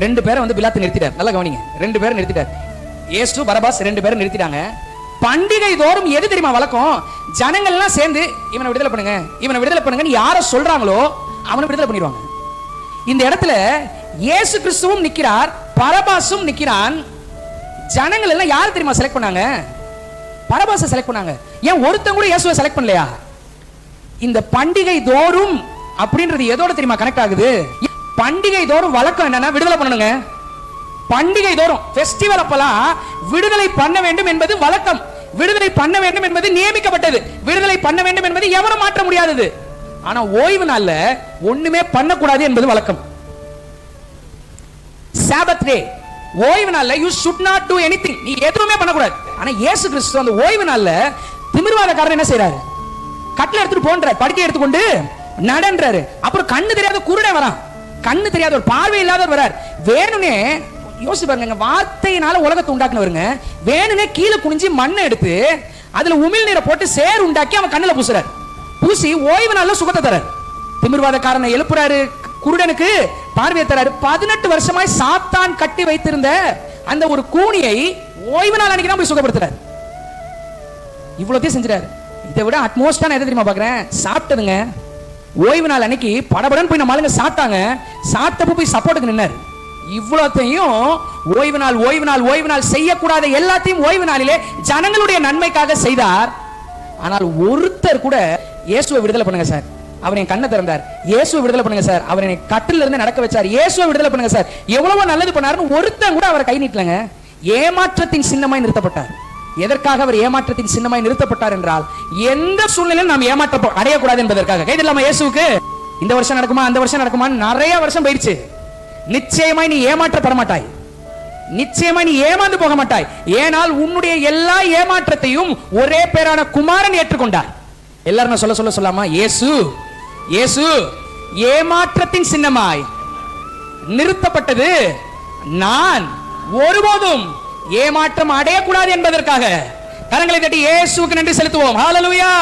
2 பேரை வந்து பிலாத்து நிறுத்திட்டார். நல்லா கவனிங்க, 2 பேரை நிறுத்திட்டார். இயேசு பரபாஸ் 2 பேரை நிறுத்திட்டாங்க. பண்டிகை தோறும் எது தெரியுமா வழக்கம்? ஜனங்கள் எல்லாம் சேர்ந்து இவனை விடுதலை பண்ணுங்க, இவனை விடுதலை பண்ணுங்கன்னு யார சொல்றாங்களோ அவனை விடுதலை பண்ணிடுவாங்க. இந்த இடத்துல இயேசு கிறிஸ்துவும் நிக்கிறார், பரபாசும் நிக்கிறான். ஜனங்கள் எல்லாம் யாரை தெரியுமா செலக்ட் பண்ணாங்க? பரபாசை செலக்ட் பண்ணாங்க. ஏன் ஒருத்தங்க கூட இயேசுவை செலக்ட் பண்ணலையா? இந்த பண்டிகை தோறும் அப்படின்றது எதோட தெரியுமா கனெக்ட் ஆகுது? பண்டிகை தோறும் வழக்கம் என்னன்னா விடுதலை பண்ணணுங்க. பண்டிகை தோறும் ஃபெஸ்டிவல் அப்பலாம் விடுதலை பண்ண வேண்டும் என்பது வழக்கம். விடுதலை பண்ண வேண்டும் என்பது நியமிக்கப்பட்டது. விடுதலை பண்ண வேண்டும் என்பது எவரும் மாற்ற முடியாதது. ஆனா ஓய்வு நாள்ல ஒண்ணுமே பண்ணக்கூடாது என்பது வழக்கம். சாபத் டே, ஓய்வு நாள்ல you should not do anything, நீ எதுவுமே பண்ணக்கூடாது. ஆனா இயேசு கிறிஸ்து அந்த ஓய்வு நாள்ல திமிர்வாதக்காரன் என்ன செய்றாரு? கட்டில எடுத்துட்டு போன்றார், படுக்கை எடுத்துக்கொண்டு நடன்றாரு. அப்புறம் கண்ணு தெரியாத குருடன் வரான், கண்ணு தெரியாத ஒரு பார்வை இல்லாதவர் வரார். வேணுனே யோசிச்சு பாருங்க, வார்த்தையினால உலகத்தை உண்டாக்குனவருங்க. வேணுனே கீழே குனிஞ்சு மண்ணை எடுத்து அதுல உமிழ் நீரை போட்டு சேர் உண்டாக்கி அவன் கண்ணுல பூசுறாரு. பூசி ஓய்வு நாள்ல சுகத்தை தரார். திமிர்வாதக்காரனை எழுப்புறாரு, குருடனுக்கு பார்வையை தராரு. 18 வருஷமாய் சாத்தான் கட்டி வைத்திருந்த அந்த ஒரு கூனியை ஓய்வு நாள் அன்னைக்கு தான் போய் சுகப்படுத்துறாரு. இவ்வளவுத்தையும் செஞ்சுறாரு. இதை விட அட்மோஸ்டா நான் எதை தெரியுமா பாக்குறேன்? சாப்பிட்டதுங்க. ஓய்வு நாள் அன்னைக்கு படபடன்னு போய் நம்ம ஆளுங்க சாப்பிட்டாங்க. சாப்பிட்டப்ப போய் சப்போர்ட்டுக்கு நின்னாரு. இவ்வளத்தையும் ஓய்வு நாள் ஓய்வு நாள் ஓய்வு நாள் செய்யக்கூடாத எல்லாத்தையும் ஓய்வு நாளிலே ஜனங்களுடைய நன்மைக்காக செய்தார். ஆனால் ஒருத்தர் கூட இயேசுவை விடுதலை பண்ணுங்க சார், அவர் என் கண்ணை திறந்தார், இயேசுவை விடுதலை பண்ணுங்க சார், அவர் என்னை கட்டில இருந்து நடக்க வச்சார், இயேசுவை விடுதலை பண்ணுங்க சார், எவ்வளவு நல்லது பண்ணாருன்னு ஒருத்தன் கூட அவரை கை நீட்டலங்க. ஏமாற்றத்தின் சின்னமாய் நிறுத்தப்பட்டார். எதற்காக அவர் ஏமாற்றத்தின் சின்னமாய் நிறுத்தப்பட்டார் என்றால், எந்த சூழ்நிலையிலும் நாம் ஏமாற்றம் அடையக்கூடாது என்பதற்காக. கைது இல்லாம இயேசுவுக்கு இந்த வருஷம் நடக்குமா அந்த வருஷம் நடக்குமா நிறைய வருஷம் போயிடுச்சு. நிச்சயமாய் நீ ஏமாற்றப்பட மாட்டாய், நிச்சயமாய் நீ ஏமாந்து போக மாட்டாய். ஏனால் உன்னுடைய எல்லா ஏமாற்றத்தையும் ஒரே பேரான குமாரன் ஏற்றுக்கொண்டார். எல்லாரும் சொல்ல சொல்லாமா? இயேசு இயேசு ஏமாற்றத்தின் சின்னமாய் நிறுத்தப்பட்டது. நான் ஒருபோதும் ஏமாற்றம் அடையக்கூடாது என்பதற்காக. கரங்களை தட்டி இயேசுவுக்கு நன்றி செலுத்துவோம். ஹalleluya.